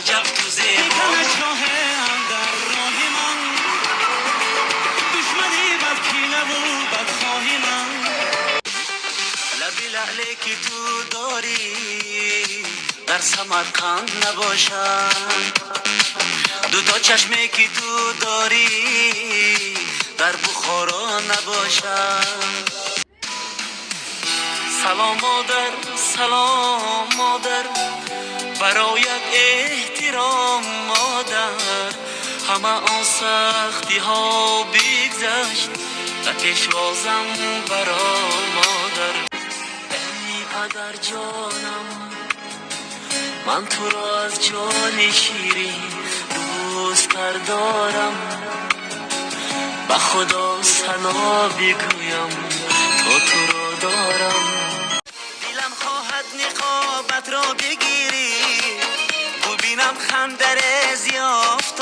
عجب تو زیبا هم در راه من دشمنی بد کینه و بدخواهی من لبی لعله که تو داری در سمرقند نباشد دو تا چشمه که تو داری در بخارا نباشد سلام مادر برایت احترام مادر همه آن سختی ها بگذشت و پیشوازم برا مادر ای پدر جانم من تو را از جان شیرین دوست دارم به خدا ثنا بگویم تا تو را دارم دلم خواهد نقابت را بگیری ببینم خندر زیافت